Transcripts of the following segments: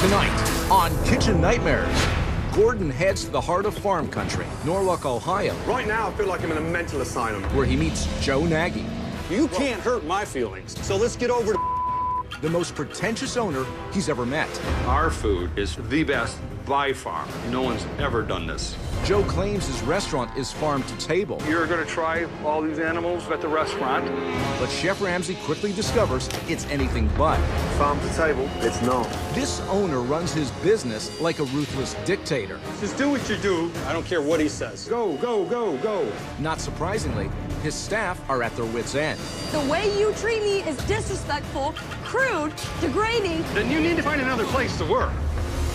Tonight on Kitchen Nightmares, Gordon heads to the heart of farm country, Norwalk, Ohio. Right now, I feel like I'm in a mental asylum. Where he meets Joe Nagy. You can't hurt my feelings, so let's get over to the most pretentious owner he's ever met. Our food is the best by far. No one's ever done this. Joe claims his restaurant is farm to table. You're gonna try all these animals at the restaurant? But Chef Ramsay quickly discovers it's anything but. Farm to table, it's not. This owner runs his business like a ruthless dictator. Just do what you do. I don't care what he says. Go, go, go, go. Not surprisingly, his staff are at their wits' end. The way you treat me is disrespectful, crude, degrading. Then you need to find another place to work.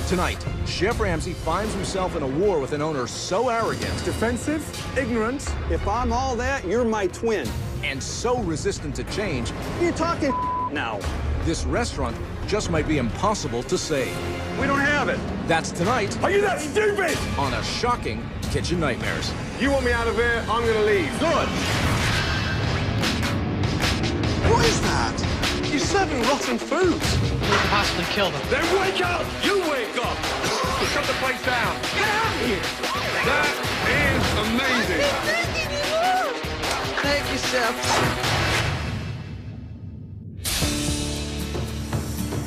Tonight, Chef Ramsay finds himself in a war with an owner so arrogant, Defensive, ignorant. If I'm all that, you're my twin. and so resistant to change, You're talking now. this restaurant just might be impossible to save. We don't have it. That's tonight Are you that stupid? on a shocking Kitchen Nightmares. You want me out of here? I'm gonna leave. Good. What is that? You're serving rotten food. Possibly kill them. Then wake up! You wake up! Shut the place down. Get out of here. That is amazing. Thank you, Chef.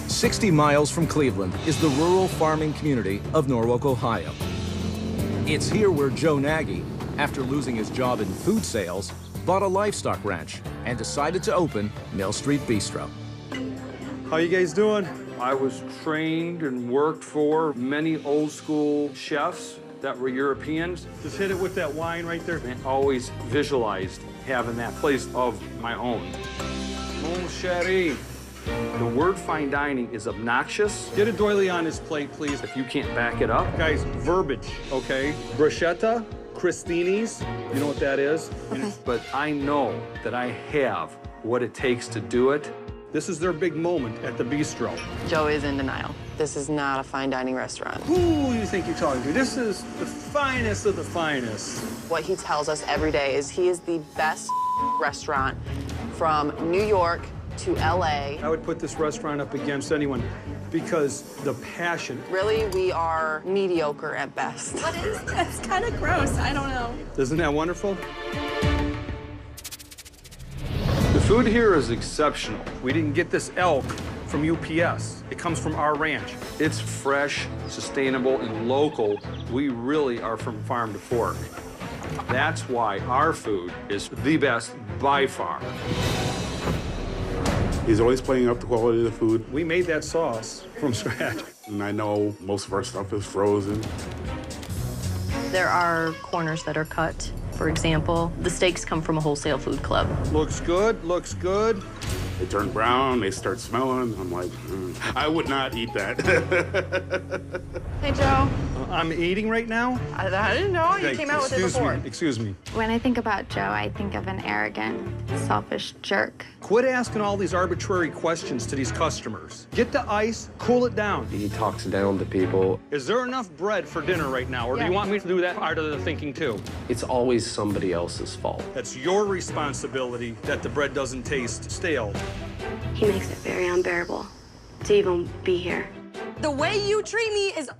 60 miles from Cleveland is the rural farming community of Norwalk, Ohio. It's here where Joe Nagy, after losing his job in food sales, bought a livestock ranch and decided to open Mill Street Bistro. How you guys doing? I was trained and worked for many old school chefs that were Europeans. Just hit it with that wine right there. And always visualized having that place of my own. Mon chéri. The word fine dining is obnoxious Get a doily on his plate, please. if you can't back it up. Guys, verbiage, okay? Bruschetta, Crostini's, you know what that is? But I know that I have what it takes to do it. This is their big moment at the bistro. Joe is in denial. This is not a fine dining restaurant. Who do you think you're talking to? This is the finest of the finest. What he tells us every day is he is the best restaurant from New York to LA. I would put this restaurant up against anyone because the passion. Really, we are mediocre at best. What is that? It's kind of gross. I don't know. Isn't that wonderful? The food here is exceptional. We didn't get this elk from UPS. It comes from our ranch. It's fresh, sustainable, and local. We really are from farm to fork. That's why our food is the best by far. He's always playing up the quality of the food, We made that sauce from scratch. and I know most of our stuff is frozen. There are corners that are cut. For example, the steaks come from a wholesale food club. Looks good, looks good. They turn brown, they start smelling. I'm like, I would not eat that. Hey, Joe. I'm eating right now. I didn't know. You Hey, came out with it excuse before. me, excuse me. When I think about Joe, I think of an arrogant, selfish jerk. Quit asking all these arbitrary questions to these customers. Get the ice, cool it down. He talks down to people. Is there enough bread for dinner right now, or do you want me to do that part of the thinking too? It's always somebody else's fault. That's your responsibility that the bread doesn't taste stale. He makes it very unbearable to even be here. The way you treat me is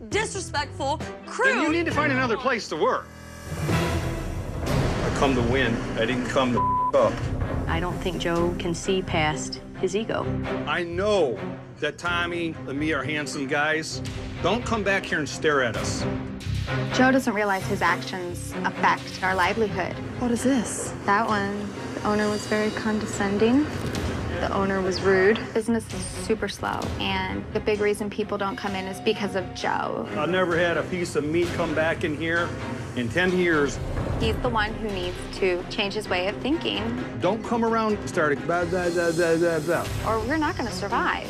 disrespectful, crude. Then you need to find another place to work. I come to win. I didn't come to up. I don't think Joe can see past his ego. I know that Tommy and me are handsome guys. Don't come back here and stare at us. Joe doesn't realize his actions affect our livelihood. What is this? That one, the owner was very condescending. The owner was rude. Business is super slow, and the big reason people don't come in is because of Joe. I've never had a piece of meat come back in here in 10 years. He's the one who needs to change his way of thinking, Don't come around starting blah, blah, blah, blah, blah, blah. or we're not going to survive.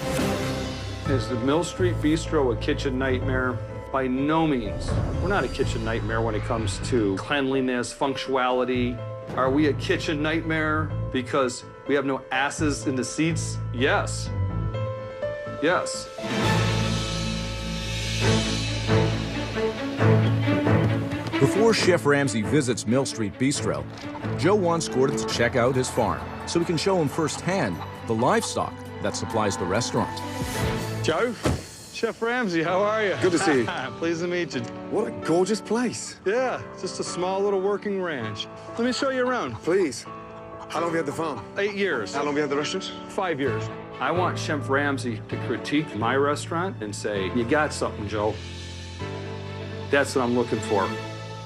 Is the Mill Street Bistro a kitchen nightmare? By no means. We're not a kitchen nightmare when it comes to cleanliness, functionality. Are we a kitchen nightmare because we have no asses in the seats? Yes. Yes. Before Chef Ramsay visits Mill Street Bistro, Joe wants Gordon to check out his farm so he can show him firsthand the livestock that supplies the restaurant. Joe, Chef Ramsay, how are you? Good to see you. Pleased to meet you. What a gorgeous place. Yeah, just a small little working ranch. Let me show you around. Please. How long have you had the farm? 8 years. How long have you had the restaurant? 5 years. I want Chef Ramsay to critique my restaurant and say, you got something, Joe. That's what I'm looking for.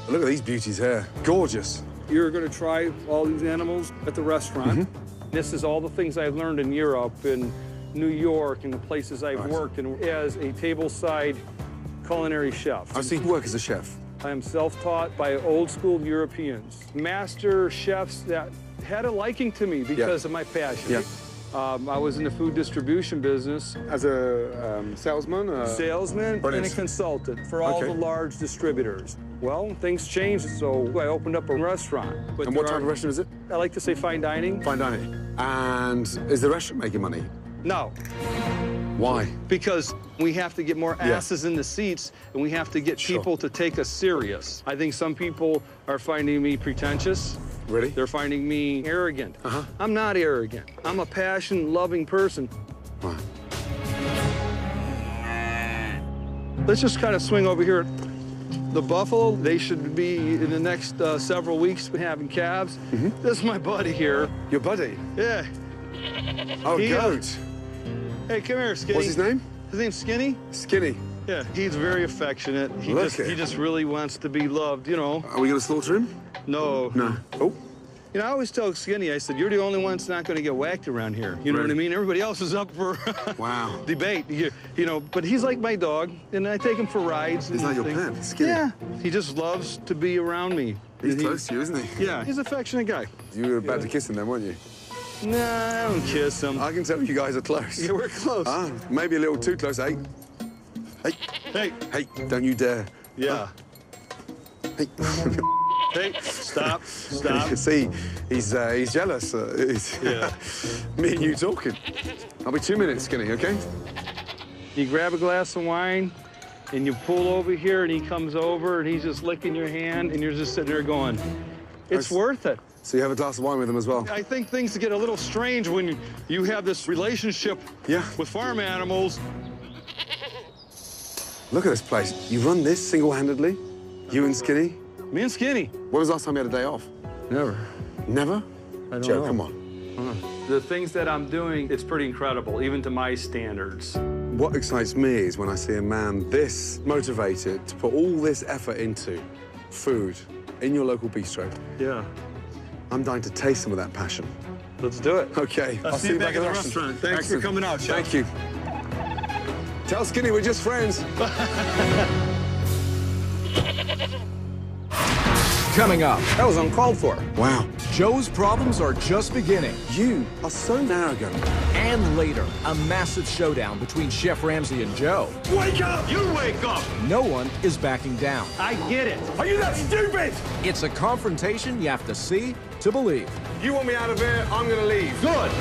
Look at these beauties here. Gorgeous. You're going to try all these animals at the restaurant. This is all the things I've learned in Europe and New York and the places I've worked in as a tableside culinary chef. I've seen you work as a chef. I am self-taught by old school Europeans, master chefs that had a liking to me because of my passion. I was in the food distribution business. As a salesman? Salesman and a consultant for all the large distributors. Well, things changed, so I opened up a restaurant. But and what type of restaurant is it? I like to say fine dining. Fine dining. And is the restaurant making money? No. Why? Because we have to get more asses in the seats, and we have to get people to take us serious. I think some people are finding me pretentious. Really? They're finding me arrogant. I'm not arrogant. I'm a passion-loving person. Wow. Let's just kind of swing over here. The buffalo, they should be in the next several weeks having calves. This is my buddy here. Your buddy? Yeah. Oh, goat. Hey, come here, Skinny. What's his name? His name's Skinny. Skinny. Yeah, he's very affectionate. He just really wants to be loved, you know. Are we going to slaughter him? No. No. Oh. You know, I always tell Skinny, I said, you're the only one that's not going to get whacked around here. You know what I mean? Everybody else is up for debate. You know, but he's like my dog, and I take him for rides. He's not your pet, Skinny. Yeah. He just loves to be around me. He's close to you, isn't he? Yeah, he's an affectionate guy. You were about to kiss him then, weren't you? Nah, I don't kiss him. I can tell you guys are close. Yeah, we're close. Maybe a little too close, eh? Hey. Hey. Hey, don't you dare. Yeah. Hey. Hey, stop. You can see he's jealous. Me and you talking. I'll be 2 minutes, Skinny, okay? You grab a glass of wine, and you pull over here, and he comes over, and he's just licking your hand, and you're just sitting there going, it's worth it. So you have a glass of wine with him as well? I think things get a little strange when you have this relationship with farm animals. Look at this place. You run this single-handedly? You and Skinny? Me and Skinny. When was the last time you had a day off? Never. Never? I don't Joe, know. come on. The things that I'm doing, it's pretty incredible, even to my standards. What excites me is when I see a man this motivated to put all this effort into food in your local bistro. Yeah. I'm dying to taste some of that passion. Let's do it. Okay. I'll see you back at the restaurant. Thanks for coming out, Chef. Thank you. Tell Skinny we're just friends. Coming up. That was uncalled for. Wow. Joe's problems are just beginning. You are so arrogant. And later, a massive showdown between Chef Ramsay and Joe. Wake up! You wake up! No one is backing down. I get it. Are you that stupid? It's a confrontation you have to see to believe. You want me out of here, I'm gonna leave. Good.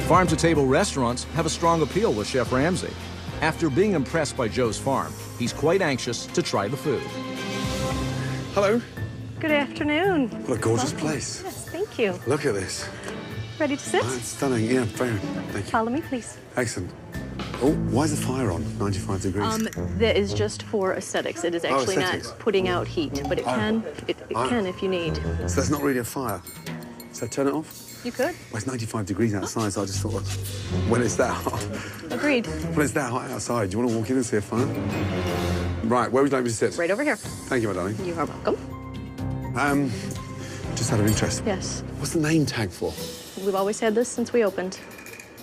Farm-to-table restaurants have a strong appeal with Chef Ramsay. After being impressed by Joe's farm, he's quite anxious to try the food. Hello. Good afternoon. What a gorgeous place. Yes, thank you. Look at this. Ready to sit? It's stunning. Yeah, very. Thank you. Follow me, please. Excellent. Oh, why is the fire on? 95 degrees. That is just for aesthetics. It is actually aesthetics. not putting out heat, but it can if you need. So that's not really a fire. So turn it off? You could. Well, it's 95 degrees outside, so I just thought, when it's that hot. Agreed. When it's that hot outside, do you want to walk in and see a fire? Right, where would you like me to sit? Right over here. Thank you, my darling. You are welcome. Just out of interest. Yes. What's the name tag for? We've always had this since we opened.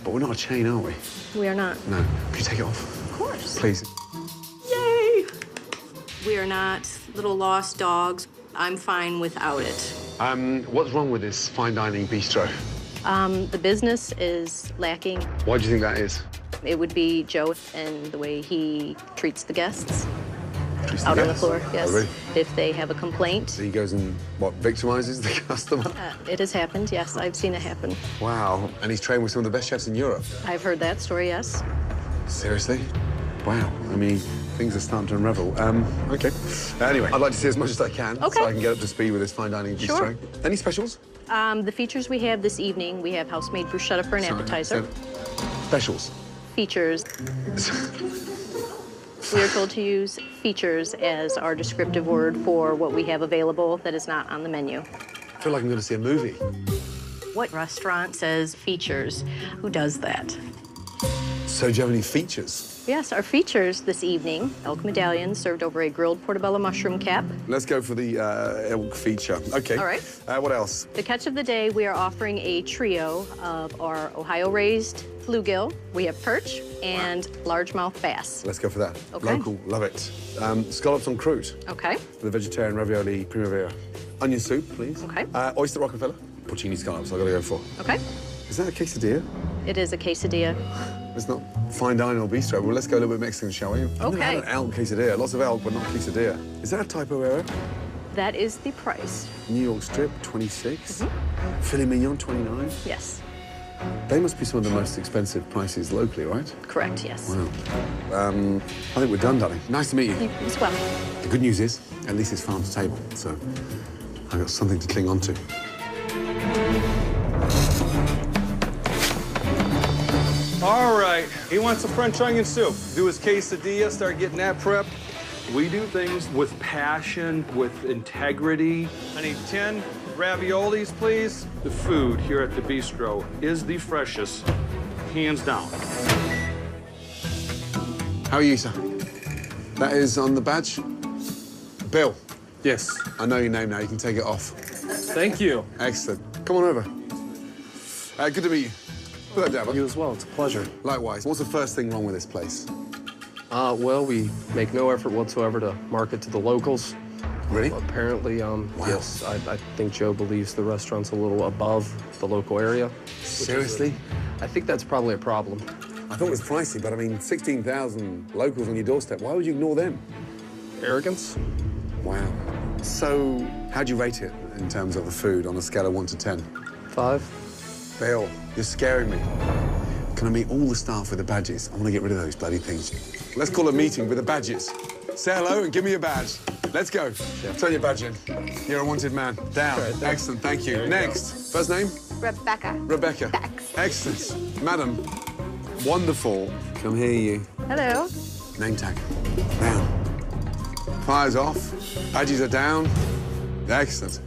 But we're not a chain, are we? We are not. No. Can you take it off? Of course. Please. Yay! We are not little lost dogs. I'm fine without it. What's wrong with this fine dining bistro? The business is lacking. Why do you think that is? It would be Joe and the way he treats the guests On the floor, yes. Oh, really? If they have a complaint. So he goes and, what, victimizes the customer? It has happened, yes. I've seen it happen. Wow. And he's trained with some of the best chefs in Europe? I've heard that story, yes. Seriously? Wow. I mean, things are starting to unravel. Okay. Anyway, I'd like to see as much as I can. Okay. So I can get up to speed with this fine dining bistro. Sure. Any specials? The features we have this evening, we have house-made bruschetta for an appetizer. Specials. Features. We are told to use features as our descriptive word for what we have available that is not on the menu. I feel like I'm going to see a movie. What restaurant says features? Who does that? So do you have any features? Yes, our features this evening, elk medallion served over a grilled portobello mushroom cap. Let's go for the elk feature. Okay. All right. What else? The catch of the day, we are offering a trio of our Ohio-raised bluegill. We have perch and largemouth bass. Let's go for that. Okay. Local, love it. Scallops on croute. Okay. The vegetarian ravioli primavera. Onion soup, please. Okay. Oyster Rockefeller. Porcini scallops, I've got to go for. Okay. Is that a quesadilla? It is a quesadilla. It's not fine dining or bistro. Well, let's go a little bit Mexican, shall we? I've never had an elk quesadilla. Lots of elk, but not quesadilla. Is that a typo error? That is the price. New York strip, 26. Filet mignon, 29. Yes. They must be some of the most expensive prices locally, right? Correct, yes. Wow. I think we're done, darling. Nice to meet you. You as well. The good news is, at least it's farm to table, so I've got something to cling on to. All right, he wants a French onion soup. Do his quesadilla, start getting that prepped. We do things with passion, with integrity. I need 10 raviolis, please. The food here at the bistro is the freshest, hands down. How are you, sir? That is on the badge. Bill. Yes. I know your name now. You can take it off. Thank you. Excellent. Come on over. Good to meet you. Put that down. You as well. It's a pleasure. Likewise. What's the first thing wrong with this place? Well, we make no effort whatsoever to market to the locals. Really? Apparently, yes. I think Joe believes the restaurant's a little above the local area. Seriously? I think that's probably a problem. I thought it was pricey, but I mean, 16,000 locals on your doorstep. Why would you ignore them? Arrogance? Wow. So, how'd you rate it in terms of the food on a scale of 1 to 10? 5. Bill, you're scaring me. Can I meet all the staff with the badges? I want to get rid of those bloody things. Let's call a meeting with the badges. Say hello and give me a badge. Let's go. Yeah. Turn your badge in. You're a wanted man. Down. Right, excellent, thank you. Next. First name? Rebecca. Rebecca. Bex. Excellent. Madam, wonderful. Come hear you. Hello. Name tag. Down. Fire's off. Badges are down. Excellent.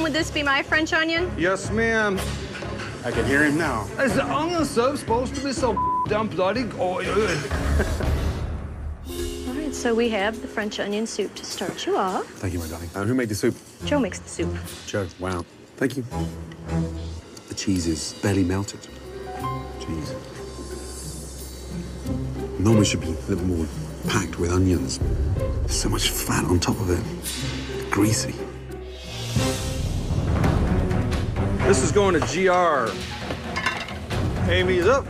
Would this be my French onion? Yes, ma'am. I can hear him now. Is the onion soup supposed to be so damn bloody good? All right, so we have the French onion soup to start you off. Thank you, my darling. Who made the soup? Joe makes the soup. Joe. Wow. Thank you. The cheese is barely melted. Cheese. Normally should be a little more packed with onions. There's so much fat on top of it. Greasy. This is going to GR. Amy's up.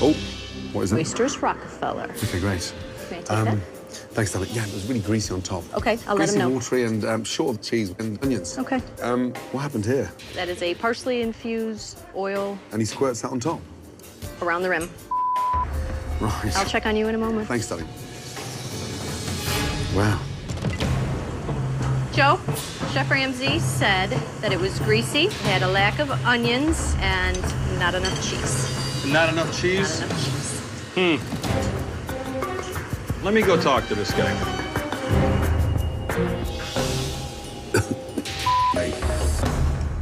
Oh, what is that? Oysters Rockefeller. Okay, great. May I take that? Thanks, darling. Yeah, it was really greasy on top. Okay, I'll let him know. Greasy, watery, and short of cheese and onions. Okay. What happened here? That is a parsley-infused oil And he squirts that on top? around the rim. Right. I'll check on you in a moment. Thanks, darling. Wow. Joe, Chef Ramsay said that it was greasy, had a lack of onions, and not enough cheese. Not enough cheese? Not enough cheese. Let me go talk to this guy. Hey.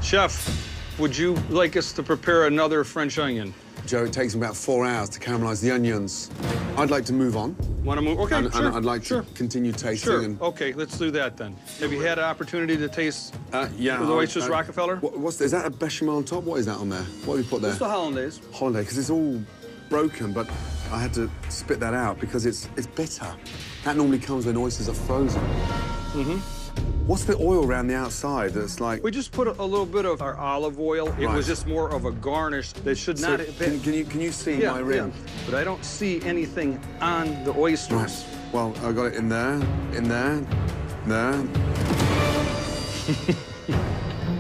Chef, would you like us to prepare another French onion? Joe, it takes about 4 hours to caramelize the onions. I'd like to move on. Want to move? Okay, and I'd like to continue tasting. Sure. And... Okay, let's do that then. Have you had an opportunity to taste yeah, the Oysters Rockefeller? Is that a bechamel on top? What is that on there? What have you put there? It's the hollandaise. Hollandaise, because it's all broken, but I had to spit that out because it's bitter. That normally comes when oysters are frozen. Mm-hmm. What's the oil around the outside that's like... We just put a little bit of our olive oil. It was just more of a garnish that should not have been... Can you see my rim? Yeah, but I don't see anything on the oysters. Right. Well, I got it in there, there.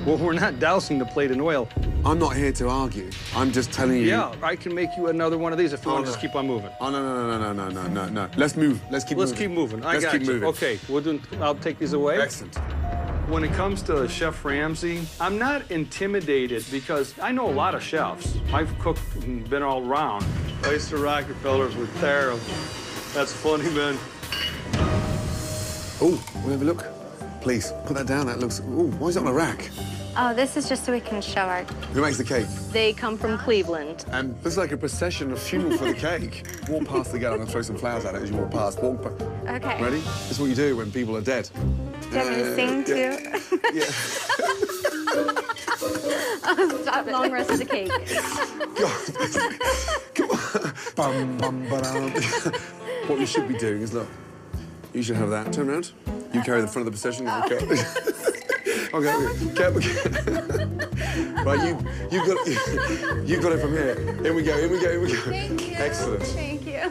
Well, we're not dousing the plate in oil. I'm not here to argue. I'm just telling you... Yeah, I can make you another one of these if you want to just keep on moving. Oh, no. Let's move. Let's keep moving. Let's keep moving. Let's keep moving. Okay, I'll take these away. Excellent. When it comes to Chef Ramsay, I'm not intimidated because I know a lot of chefs. I've cooked and been all around. Oyster Rockefellers were terrible. That's funny, man. Oh, we'll have a look. Please, put that down. That looks... Oh, why is it on a rack? Oh, this is just so we can show our... Who makes the cake? They come from Cleveland. And there's like a procession of funeral for the cake. Walk past the girl. I'm going to throw some flowers at it as you walk past. Walk past. Okay. Ready? This is what you do when people are dead. Do you want me to sing too? Yeah. Oh, stop it. Long rest of the cake. God. Come on. Bum, bum, ba-dum. What you should be doing is, look, you should have that. Turn around. You carry the front of the procession. Okay. Okay. Right, you got it from here. In we go, in we go, in we go. Thank you. Excellent. Thank you.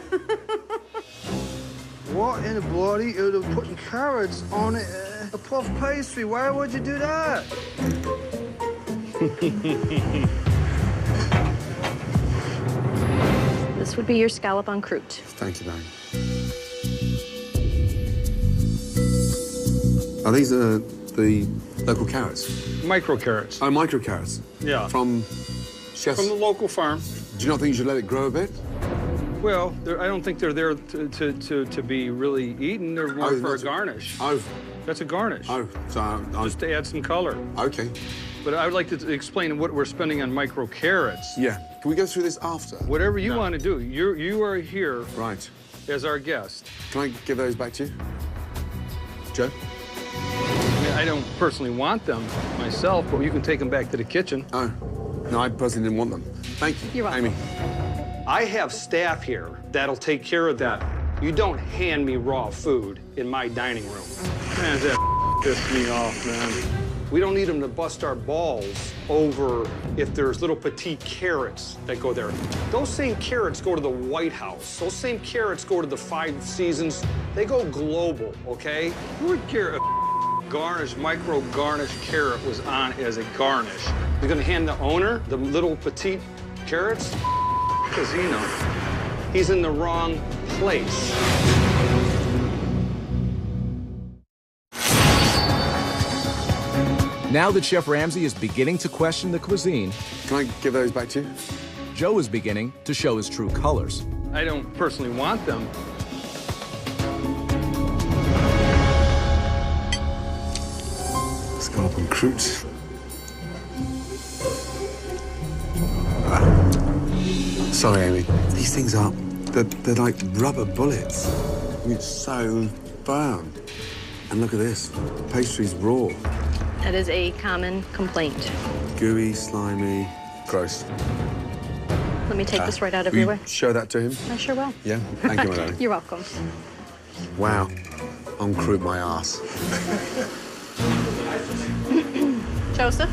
What in the bloody hell are putting carrots on it? A puff pastry. Why would you do that? This would be your scallop en croûte. Thank you, darling. Are these the local carrots? Micro carrots. Oh, micro carrots? Yeah. From chefs? From the local farm. Do you not think you should let it grow a bit? Well, I don't think they're there to be really eaten. They're more for a garnish. Oh. That's a garnish. Oh, so just to add some color. Okay. But I would like to explain what we're spending on micro carrots. Yeah. Can we go through this after? Whatever you want to do. You are here. Right. As our guest. Can I give those back to you? Joe? I mean, I don't personally want them myself, but you can take them back to the kitchen. Oh. No, I personally didn't want them. Thank you. You're welcome. Amy. I have staff here that'll take care of that. You don't hand me raw food in my dining room. Man, that pissed me off, man. We don't need them to bust our balls over if there's little petite carrots that go there. Those same carrots go to the White House. Those same carrots go to the Five Seasons. They go global, okay? Who would care if garnish, micro garnish carrot was on as a garnish? You're gonna hand the owner the little petite carrots? Casino. He's in the wrong place. Now that Chef Ramsay is beginning to question the cuisine, can I give those back to you? Joe is beginning to show his true colors. I don't personally want them. Scallop and croûte. Sorry, Amy. These things are, they're like rubber bullets. It's so firm. And look at this, pastry's raw. That is a common complaint. Gooey, slimy, gross. Let me take this right out of will your way. You show that to him? I sure will. Yeah? Thank you, my darling. You're welcome. Wow. En croûte my ass. Joseph?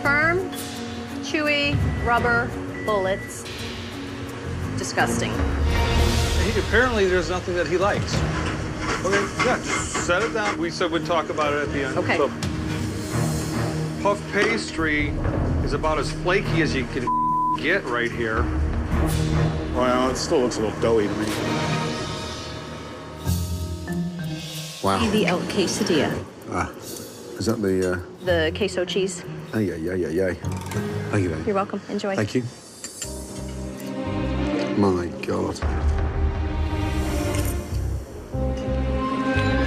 Firm, chewy, rubber, bullets. Disgusting. Apparently, there's nothing that he likes. Okay, yeah, just set it down. We said we'd talk about it at the end. Okay. So, puff pastry is about as flaky as you can get right here. Well, it still looks a little doughy to me. Wow. The El Quesadilla. Ah, is that the... The queso cheese. Oh, yeah. Thank you, darling. You're welcome. Enjoy. Thank you. My God.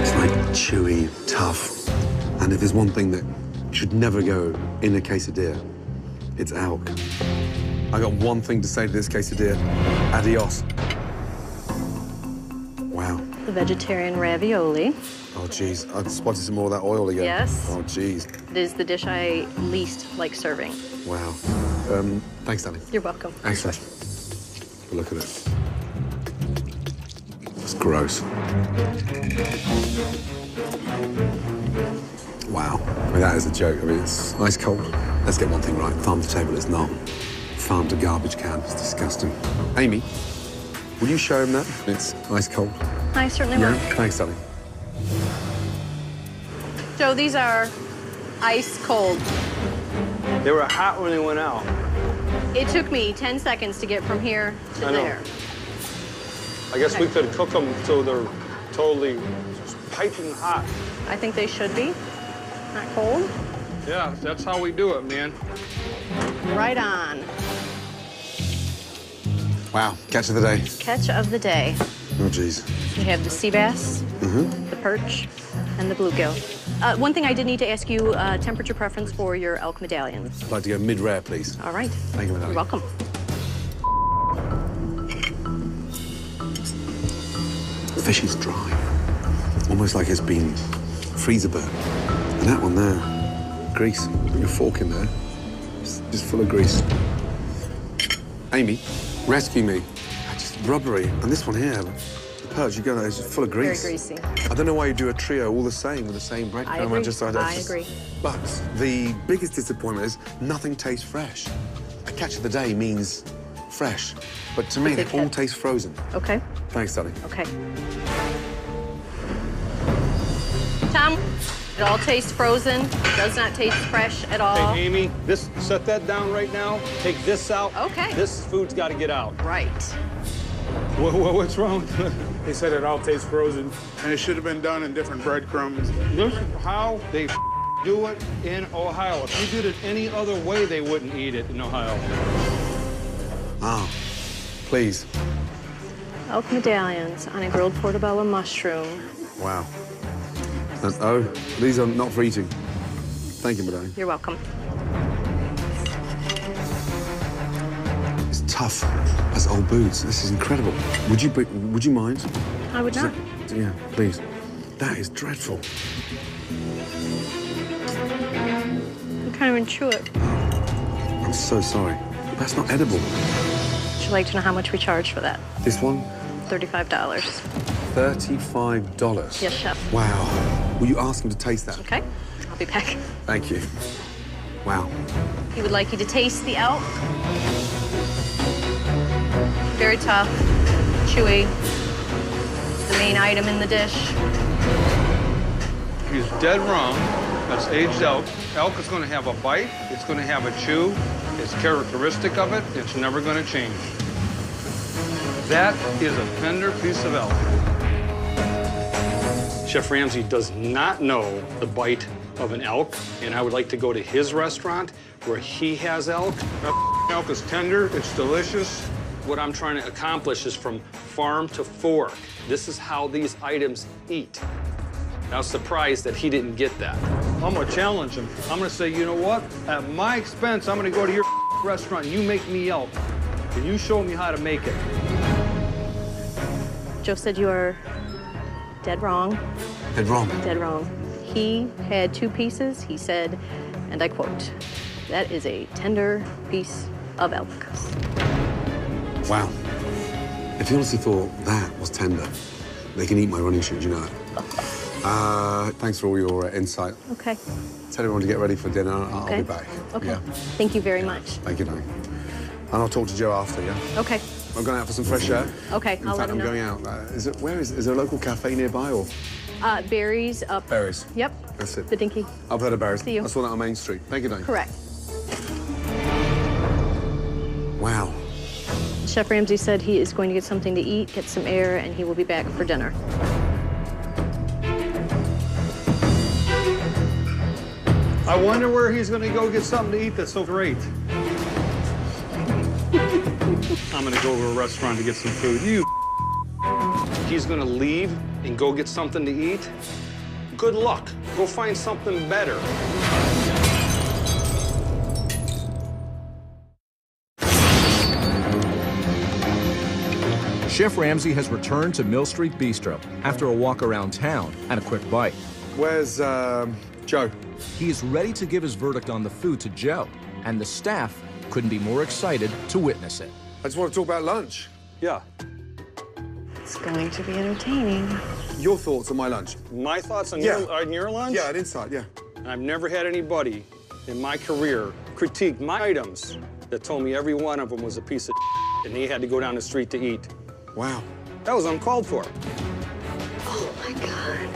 It's like chewy, tough. And if there's one thing that should never go in a quesadilla, it's elk. I got one thing to say to this quesadilla. Adios. Wow. The vegetarian ravioli. Oh, jeez. I spotted some more of that oil again. Yes. Oh, jeez. It is the dish I least like serving. Wow. Thanks, darling. You're welcome. Excellent. But look at it. It's gross. Wow. I mean, that is a joke. I mean, it's ice cold. Let's get one thing right. Farm to table, it's not. Farm to garbage can. It's disgusting. Amy, will you show him that? It's ice cold. I certainly will. Thanks, darling. Joe, these are ice cold. They were hot when they went out. It took me 10 seconds to get from here to there. I guess we could cook them so they're totally piping hot. I think they should be. Not cold? Yeah, that's how we do it, man. Right on. Wow, catch of the day. Catch of the day. Oh, geez. We have the sea bass, the perch, and the bluegill. One thing I did need to ask you, temperature preference for your elk medallions. I'd like to go mid-rare, please. All right. Thank you, madam. You're welcome. The fish is dry, almost like it's been freezer burnt. And that one there, grease. Put your fork in there, just full of grease. Amy, rescue me. Just rubbery. And this one here, the perch, you go there, it's just full of grease. Very greasy. I don't know why you do a trio all the same with the same breadcrumb. I agree. I agree. But the biggest disappointment is nothing tastes fresh. A catch of the day means fresh. But to me, they all taste frozen. Okay. Thanks, darling. Okay. Tom, it all tastes frozen. It does not taste fresh at all. Hey, Amy, set that down right now. Take this out. Okay. This food's got to get out. Right. What's wrong? They said it all tastes frozen, and it should have been done in different breadcrumbs. This is how they do it in Ohio. If you did it any other way, they wouldn't eat it in Ohio. Ah, please. Elk medallions on a grilled portobello mushroom. Wow. Oh, these are not for eating. Thank you, madam. You're welcome. It's tough as old boots. This is incredible. Would you mind? I would not. Yeah, please. That is dreadful. You can't even chew it. I'm so sorry. That's not edible. Would you like to know how much we charge for that? This one? $35. $35? Yes, chef. Wow. Will you ask him to taste that? Okay. I'll be back. Thank you. Wow. He would like you to taste the elk. Very tough, chewy. The main item in the dish. He's dead wrong. That's aged elk. Elk is going to have a bite. It's going to have a chew. It's characteristic of it. It's never going to change. That is a tender piece of elk. Chef Ramsay does not know the bite of an elk, and I would like to go to his restaurant where he has elk. That elk is tender. It's delicious. What I'm trying to accomplish is from farm to fork. This is how these items eat. I was surprised that he didn't get that. I'm gonna challenge him. I'm gonna say, you know what? At my expense, I'm gonna go to your restaurant and you make me elk. And you show me how to make it. Joe said you are dead wrong. Dead wrong? Dead wrong. He had 2 pieces. He said, and I quote, "That is a tender piece of elk." Wow. If you honestly thought that was tender, they can eat my running shoes, you know it. Thanks for all your insight. Okay. Tell everyone to get ready for dinner. I'll be back. Okay. Yeah. Thank you very much. Thank you, darling. And I'll talk to Joe after, yeah? Okay. I'm going out for some fresh air. Okay, In I'll fact, let him know. I'm going out. Is there a local cafe nearby or? Berries up. Berries. Yep. That's it. The Dinky. I've heard of Berries. See you. I saw that on Main Street. Thank you, darling. Correct. Wow. Chef Ramsay said he is going to get something to eat, get some air, and he will be back for dinner. I wonder where he's gonna go get something to eat that's so great. I'm gonna go to a restaurant to get some food. He's gonna leave and go get something to eat? Good luck. Go find something better. Chef Ramsay has returned to Mill Street Bistro after a walk around town and a quick bite. Where's Joe? He is ready to give his verdict on the food to Joe, and the staff couldn't be more excited to witness it. I just want to talk about lunch. Yeah. It's going to be entertaining. Your thoughts on my lunch? My thoughts on, Yeah. your lunch? Yeah, an insight, yeah. I've never had anybody in my career critique my items that told me every one of them was a piece of and they had to go down the street to eat. Wow. That was uncalled for. Oh, my God.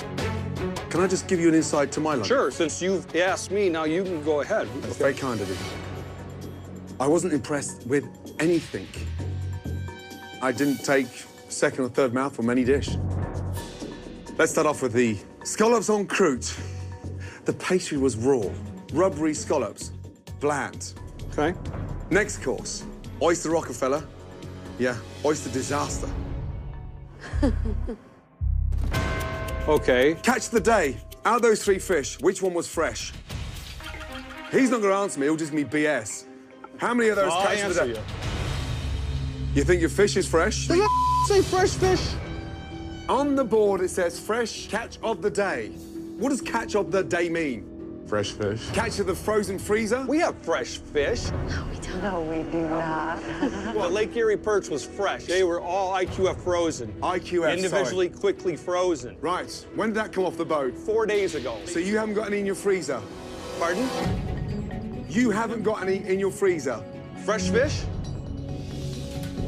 Can I just give you an insight to my lunch? Sure, since you've asked me, now you can go ahead. That's very kind of you. I wasn't impressed with anything. I didn't take second or third mouthful from any dish. Let's start off with the scallops en croûte. The pastry was raw. Rubbery scallops. Bland. Okay. Next course. Oyster Rockefeller. Yeah, oyster disaster. Okay. Catch of the day. Out of those 3 fish, which one was fresh? He's not going to answer me. He'll just give me BS. How many of those catch of the day? You think your fish is fresh? Does it say fresh fish? On the board, it says fresh catch of the day. What does catch of the day mean? Fresh fish. Catch of the frozen freezer? We have fresh fish. No, we don't. No, we do not. The Lake Erie perch was fresh. They were all IQF frozen. IQF, individually, quickly frozen. Right. When did that come off the boat? 4 days ago. So you haven't got any in your freezer? Pardon? You haven't got any in your freezer? Fresh fish?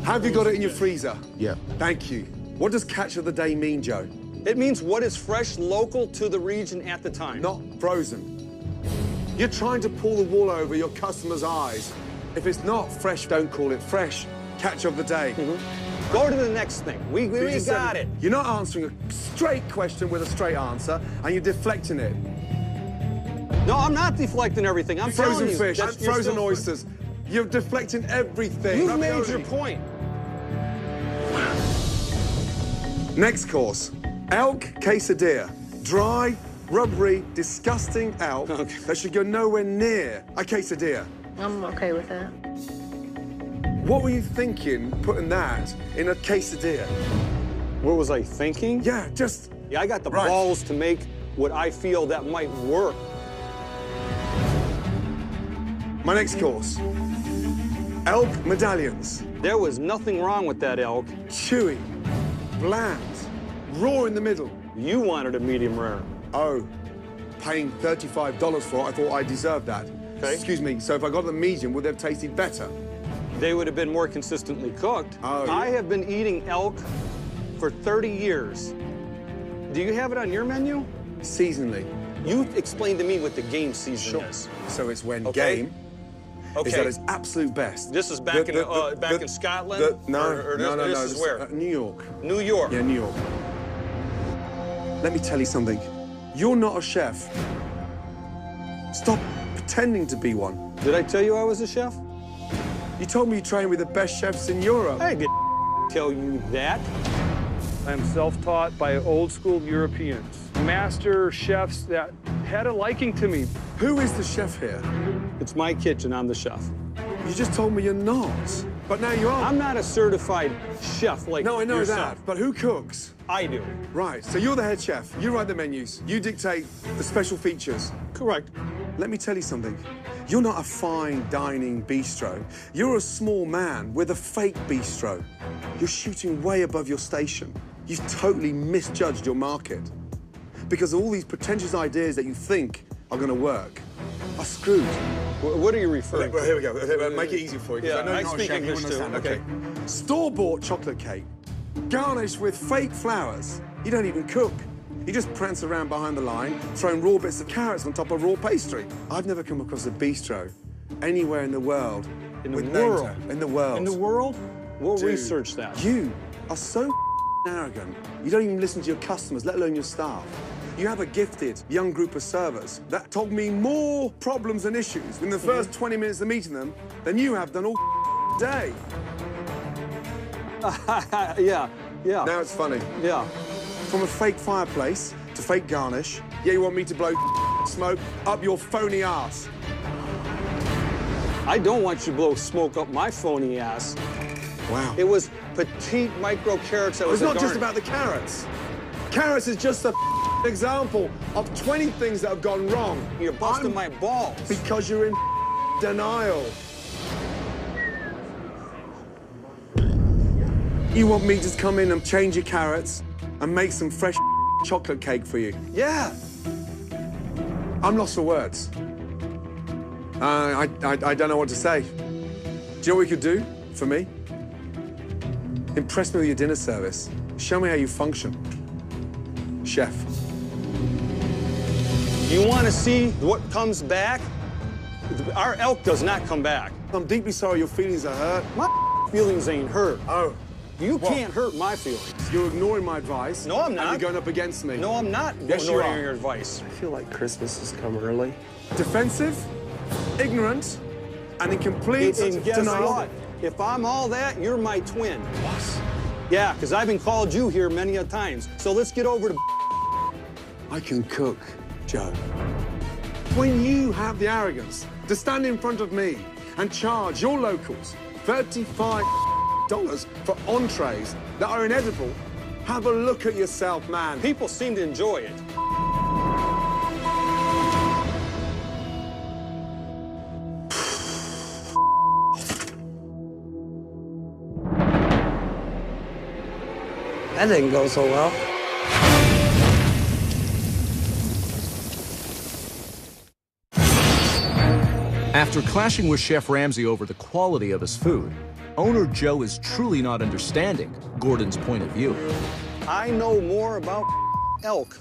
Have you got it in your freezer? Yeah. Thank you. What does catch of the day mean, Joe? It means what is fresh, local to the region at the time. Not frozen. You're trying to pull the wool over your customers' eyes. If it's not fresh, don't call it fresh. Catch of the day. Go to the next thing. We got it. You're not answering a straight question with a straight answer, and you're deflecting it. No, I'm not deflecting everything. I'm frozen telling you. Fish, frozen oysters. You're deflecting everything. You've made your point. Next course, elk quesadilla. Dry, rubbery, disgusting elk that should go nowhere near a quesadilla. I'm okay with that. What were you thinking putting that in a quesadilla? What was I thinking? Yeah, just... Yeah, I got the balls to make what I feel that might work. My next course, elk medallions. There was nothing wrong with that elk. Chewy, bland, raw in the middle. You wanted a medium rare. Oh, paying $35 for it, I thought I deserved that. Okay. Excuse me, so if I got the medium, would they have tasted better? They would have been more consistently cooked. Oh. I have been eating elk for 30 years. Do you have it on your menu? Seasonally. You explained to me what the game season is. So it's when game is at its absolute best. This is back in Scotland? No, This is where? New York. New York. Yeah, New York. Let me tell you something. You're not a chef. Stop pretending to be one. Did I tell you I was a chef? You told me you trained with the best chefs in Europe. I didn't tell you that. I'm self-taught by old school Europeans. Master chefs that had a liking to me. Who is the chef here? It's my kitchen, I'm the chef. You just told me you're not, but now you are. I'm not a certified chef like No, I know yourself. that, but who cooks? I do. Right, so you're the head chef. You write the menus. You dictate the special features. Correct. Let me tell you something. You're not a fine dining bistro. You're a small man with a fake bistro. You're shooting way above your station. You've totally misjudged your market. Because all these pretentious ideas that you think are going to work are screwed. What are you referring to? Here we go. Make it easy for you. Yeah, I know I you're not a speak chef, you English too. understand. Okay. Store-bought chocolate cake, garnished with fake flowers. You don't even cook. You just prance around behind the line, throwing raw bits of carrots on top of raw pastry. I've never come across a bistro anywhere in the world. In the world? In the world. In the world? We'll Dude, research that. You are so arrogant. You don't even listen to your customers, let alone your staff. You have a gifted young group of servers that told me more problems and issues in the first 20 minutes of meeting them than you have done all day. Yeah. Now it's funny. Yeah. From a fake fireplace to fake garnish, yeah, you want me to blow smoke up your phony ass. I don't want you to blow smoke up my phony ass. Wow. It was petite micro carrots that was It's not just garnish. about the carrots. Carrots is just a example of 20 things that have gone wrong. You're busting my balls. Because you're in denial. You want me to just come in and change your carrots and make some fresh chocolate cake for you? Yeah. I'm lost for words. I don't know what to say. Do you know what we could do for me? Impress me with your dinner service. Show me how you function. Chef. You want to see what comes back? Our elk does not come back. I'm deeply sorry your feelings are hurt. My feelings ain't hurt. Oh, You can't hurt my feelings. You're ignoring my advice. No, I'm not. And you're going up against me. No, I'm not Yes, you ignoring are. your advice. I feel like Christmas has come early. Defensive, ignorant, and in complete And guess denial. what? If I'm all that, you're my twin. What? Yeah, because I've been called you here many a times. So let's get over to I can cook, Joe. When you have the arrogance to stand in front of me and charge your locals $35 for entrees that are inedible, have a look at yourself, man. People seem to enjoy it. That didn't go so well. After clashing with Chef Ramsay over the quality of his food, owner Joe is truly not understanding Gordon's point of view. I know more about elk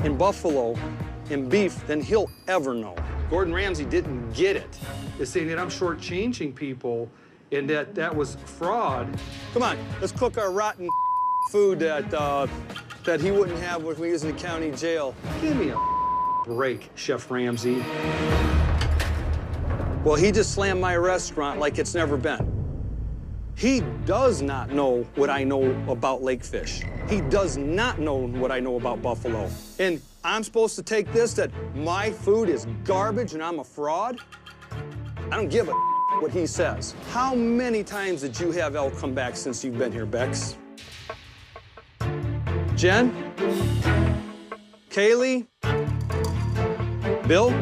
and buffalo and beef than he'll ever know. Gordon Ramsay didn't get it. They're saying that I'm shortchanging people and that was fraud. Come on, let's cook our rotten food that he wouldn't have if we was in the county jail. Give me a break, Chef Ramsay. Well, he just slammed my restaurant like it's never been. He does not know what I know about lake fish. He does not know what I know about buffalo. And I'm supposed to take this that my food is garbage and I'm a fraud? I don't give a what he says. How many times did you have elk come back since you've been here, Bex? Jen? Kaylee? Bill?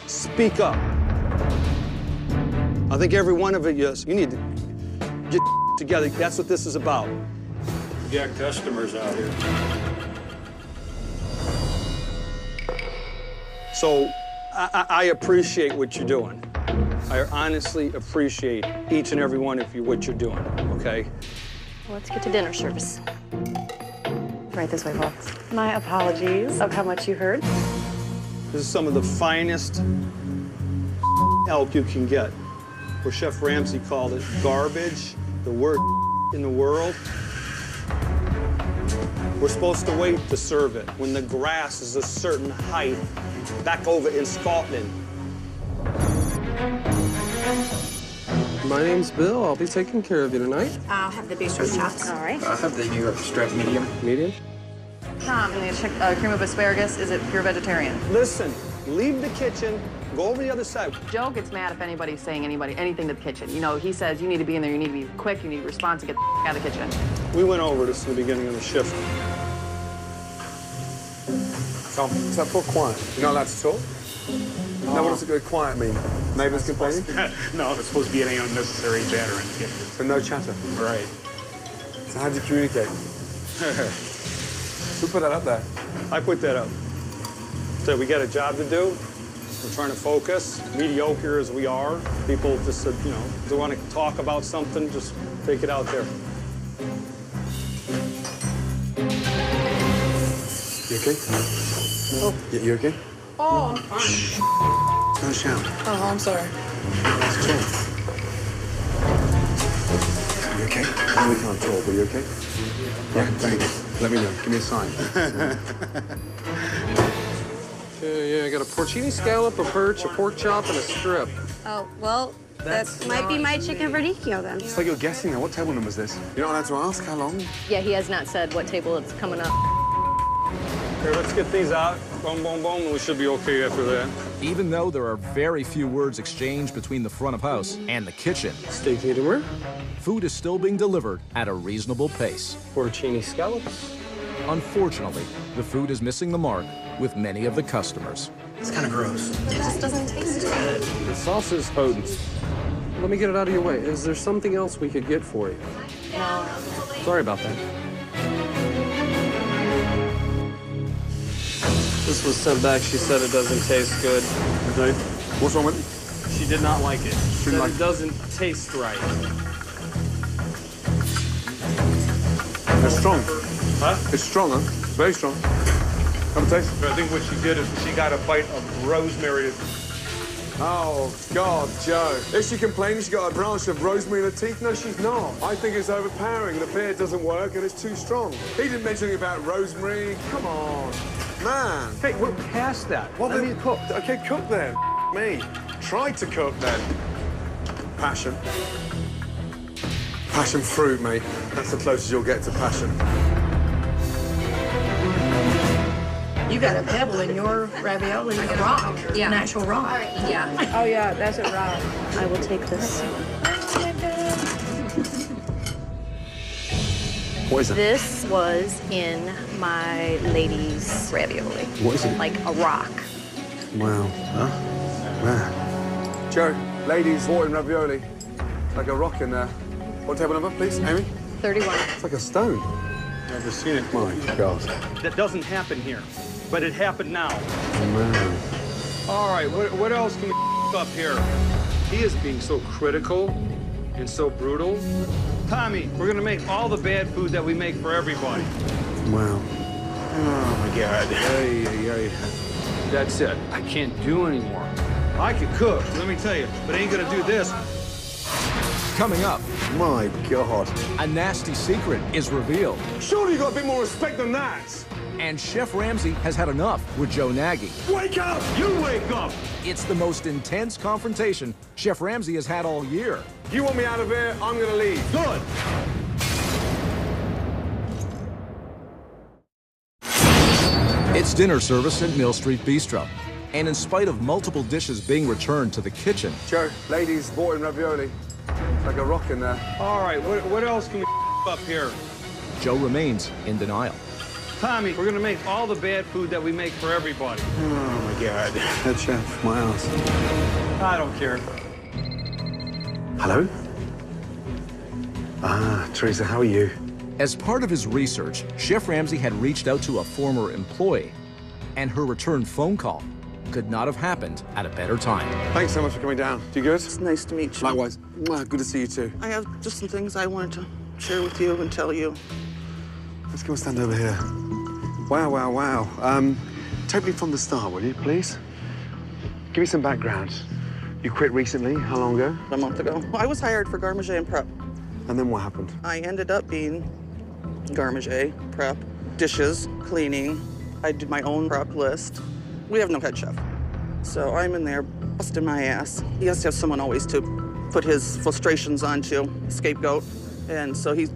Speak up. I think every one of you need to get together. That's what this is about. We got customers out here. So I appreciate what you're doing. I honestly appreciate each and every one of you what you're doing, okay? Let's get to dinner service. Right this way, folks. My apologies of how much you heard. This is some of the finest elk you can get. Where Chef Ramsay called it garbage, the worst in the world. We're supposed to wait to serve it when the grass is a certain height back over in Scotland. My name's Bill. I'll be taking care of you tonight. I'll have the bistro chops. All right. I'll have the New York strip medium. Medium? Tom, and the cream of asparagus, is it pure vegetarian? Listen, leave the kitchen, go over the other side. Joe gets mad if anybody's saying anything to the kitchen. You know, he says you need to be in there, you need to be quick, you need to respond to get the out of the kitchen. We went over this in the beginning of the shift. Tom, is that poor quiet? You're not allowed to talk? No, what does it quiet mean? Neighbours complaining? No, it's supposed to be any unnecessary chatter in the kitchen. So no chatter? Right. So how do you communicate? Who put that up there? I put that up. So we got a job to do. We're trying to focus. Mediocre as we are, people just said, you know, if they want to talk about something, just take it out there. You okay? Oh. You okay? Oh, I'm fine. Don't shout. Oh, I'm sorry. You okay? I know we can't talk, but you okay? Yeah, thanks. Let me know. Give me a sign. Yeah, I got a porcini scallop, a perch, a pork chop, and a strip. Oh, well, that might be my chicken verdicchio then. It's like you're guessing now. What table number is this? You're not allowed to ask how long? Yeah, he has not said what table it's coming up. Okay, let's get these out. Boom, boom, boom, and we should be okay after that. Even though there are very few words exchanged between the front of house and the kitchen, Steak medium rare. food is still being delivered at a reasonable pace. Porcini scallops. Unfortunately, the food is missing the mark with many of the customers. It's kind of gross. It just doesn't taste good. The sauce is potent. Let me get it out of your way. Is there something else we could get for you? No. Sorry about that. This was sent back. She said it doesn't taste good. Okay. What's wrong with it? She did not like it. She said like it doesn't taste right. It's strong. Huh? It's strong, huh? Very strong. Have a taste. I think what she did is she got a bite of rosemary. Oh, God, Joe. Is she complaining she's got a branch of rosemary in her teeth? No, she's not. I think it's overpowering. The beer doesn't work and it's too strong. He didn't mention anything about rosemary. Come on. Man. Hey, we're past that. Well, then cook. Okay, cook then. Me. Tried to cook then. Passion. Passion fruit, mate. That's the closest you'll get to passion. You got a pebble in your ravioli, a rock, an actual rock. Yeah. Oh yeah, that's a rock. I will take this. What is it? This was in my lady's ravioli. What is it? Like a rock. Wow. Huh? Man. Joe, ladies, water and ravioli. Like a rock in there. What table number, please, Amy? 31. It's like a stone. Never seen it. My God. That doesn't happen here, but it happened now. Man. All right, what else can we up here? He is being so critical and so brutal. Tommy, we're gonna make all the bad food that we make for everybody. Wow. Oh my God. Hey, hey, hey. That's it. I can't do anymore. I could cook, let me tell you, but I ain't gonna do this. Coming up, My God. a nasty secret is revealed. Surely you got a bit more respect than that. And Chef Ramsay has had enough with Joe Nagy. Wake up! You wake up! It's the most intense confrontation Chef Ramsay has had all year. You want me out of here? I'm gonna leave. Good. It's dinner service at Mill Street Bistro. And in spite of multiple dishes being returned to the kitchen, Joe, ladies, water and ravioli. Like a rock in there. All right, what else can we up here? Joe remains in denial. Tommy, we're gonna make all the bad food that we make for everybody. Oh, my God. Head chef, my ass. I don't care. Hello? Ah, Teresa, how are you? As part of his research, Chef Ramsay had reached out to a former employee, and her return phone call could not have happened at a better time. Thanks so much for coming down. You good? It's nice to meet you. Likewise. Mwah, good to see you too. I have just some things I wanted to share with you and tell you. Let's go and stand over here. Wow, wow, wow. Take me from the start, will you, please? Give me some background. You quit recently. How long ago? A month ago. I was hired for garde and prep. And then what happened? I ended up being garde, prep, dishes, cleaning. I did my own prep list. We have no head chef. So I'm in there busting my ass. He has to have someone always to put his frustrations onto, scapegoat. And so he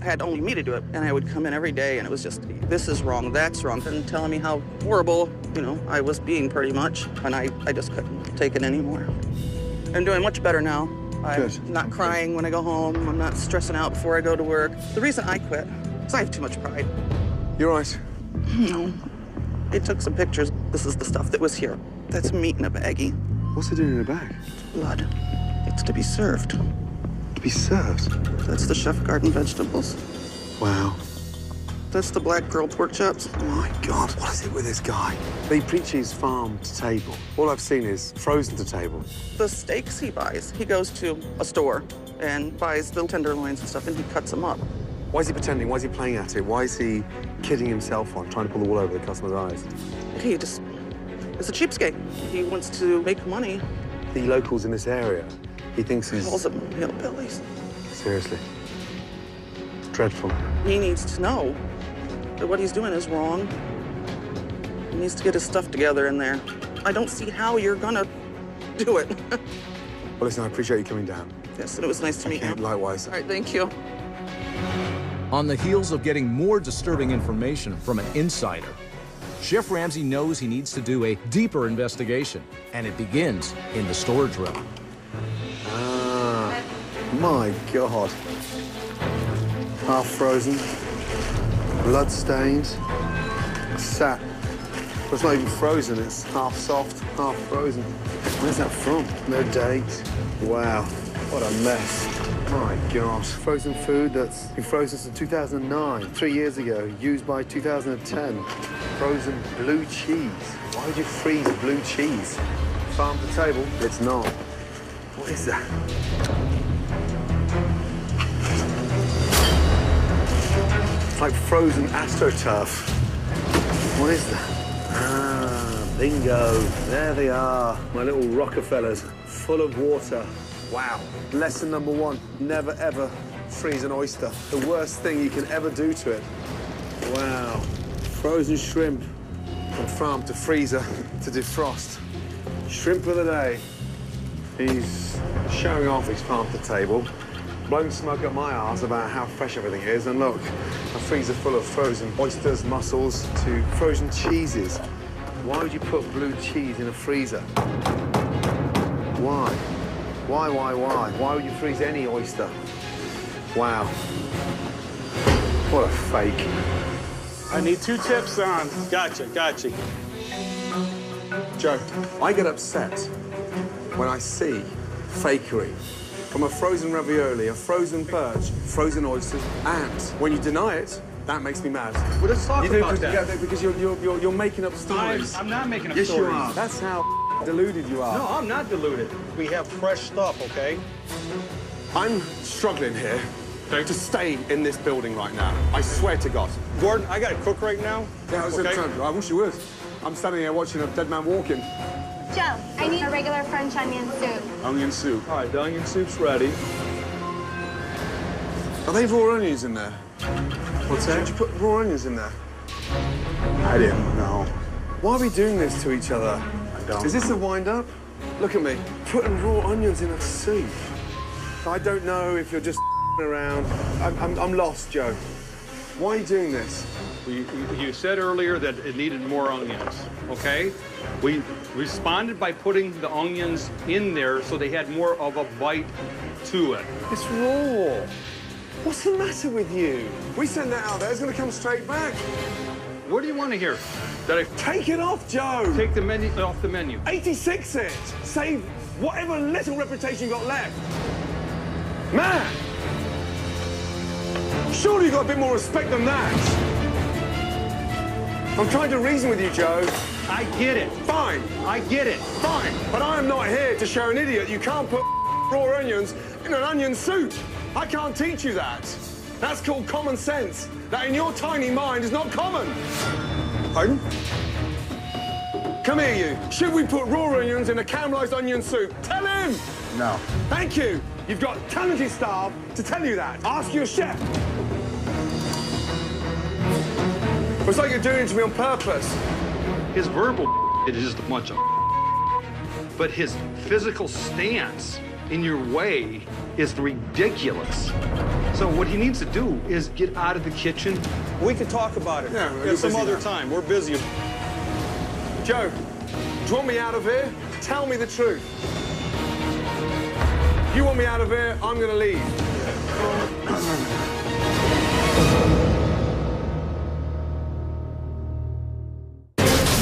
had only me to do it. And I would come in every day and it was just, this is wrong, that's wrong. And telling me how horrible, I was being pretty much. And I just couldn't take it anymore. I'm doing much better now. I'm not crying when I go home. I'm not stressing out before I go to work. The reason I quit is I have too much pride. You're right. No. I took some pictures. This is the stuff that was here. That's meat in a baggie. What's it doing in a bag? Blood. It's to be served. To be served? That's the chef garden vegetables. Wow. That's the black pearl pork chops. Oh my God, what is it with this guy? He preaches farm to table. All I've seen is frozen to table. The steaks he buys, he goes to a store and buys the tenderloins and stuff, and he cuts them up. Why is he pretending? Why is he playing at it? Why is he kidding himself on, trying to pull the wool over the customer's eyes? He just is a cheapskate. He wants to make money. The locals in this area, he thinks he's... Calls them hillbillies. Seriously. Dreadful. He needs to know that what he's doing is wrong. He needs to get his stuff together in there. I don't see how you're gonna do it. Well, listen, I appreciate you coming down. Yes, and it was nice to meet you. Likewise. All right, thank you. On the heels of getting more disturbing information from an insider, Chef Ramsay knows he needs to do a deeper investigation, and it begins in the storage room. Ah, my God. Half frozen, blood stained, sat. Well, it's not even frozen, it's half soft, half frozen. Where's that from? No date. Wow, what a mess. My God. Frozen food that's been frozen since 2009, 3 years ago, used by 2010. Frozen blue cheese. Why would you freeze blue cheese? Farm to table? It's not. What is that? It's like frozen astroturf. What is that? Ah, Bingo. There they are, my little Rockefellers, full of water. Wow. Lesson number one, never ever freeze an oyster. The worst thing you can ever do to it. Wow. Frozen shrimp from farm to freezer to defrost. Shrimp of the day. He's showing off his farm to table, blowing smoke up my arse about how fresh everything is. And look, a freezer full of frozen oysters, mussels, to frozen cheeses. Why would you put blue cheese in a freezer? Why? Why? Why would you freeze any oyster? Wow. What a fake. I need 2 tips on. Gotcha. Joe, I get upset when I see fakery. From a frozen ravioli, a frozen perch, frozen oysters, and when you deny it, that makes me mad. Well, let's talk about that. Because you're making up stories. I'm not making up yes, stories. Yes, you are. That's how deluded you are. No, I'm not deluded. We have fresh stuff, okay? I'm struggling here to stay in this building right now. I swear to God. Gordon, I got to cook right now. Yeah, I wish you would. I'm standing here watching a dead man walking. Joe, I need a regular French onion soup. Onion soup. All right, the onion soup's ready. Are they raw onions in there? What's that? Did you put raw onions in there? I didn't know. Why are we doing this to each other? I don't. Is this a wind-up? Look at me, putting raw onions in a soup. I don't know if you're just around. I'm lost, Joe. Why are you doing this? You said earlier that it needed more onions, okay? We responded by putting the onions in there so they had more of a bite to it. It's raw. What's the matter with you? We send that out there, it's gonna come straight back. What do you want to hear? That I take it off, Joe. Take the menu off the menu. 86 it. Save whatever little reputation you got left. Man! Surely you got a bit more respect than that. I'm trying to reason with you, Joe. I get it. Fine. I get it. Fine. But I am not here to show an idiot you can't put raw onions in an onion soup. I can't teach you that. That's called common sense. That in your tiny mind is not common. Pardon? Come here, you. Should we put raw onions in a caramelized onion soup? Tell him! No. Thank you. You've got talented staff to tell you that. Ask your chef. It's like you're doing it to me on purpose. His verbal it is just a bunch of but his physical stance in your way is ridiculous. So what he needs to do is get out of the kitchen. We can talk about it yeah, some other time. We're busy. Joe, do you want me out of here? Tell me the truth. You want me out of here, I'm gonna leave.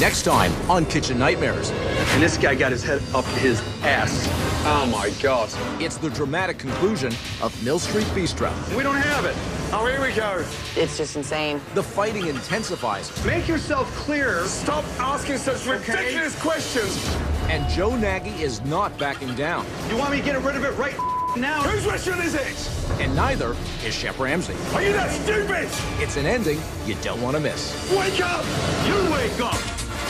Next time on Kitchen Nightmares. And this guy got his head up his ass. Oh my God. It's the dramatic conclusion of Mill Street Bistro. We don't have it. Oh, here we go. It's just insane. The fighting intensifies. Make yourself clear. Stop asking such ridiculous questions. And Joe Nagy is not backing down. You want me to get rid of it right now? Whose restaurant is it? And neither is Chef Ramsay. Are you that stupid? It's an ending you don't want to miss. Wake up! You wake up!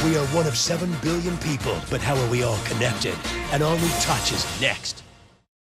We are one of 7 billion people, but how are we all connected? An all-new Touch is next.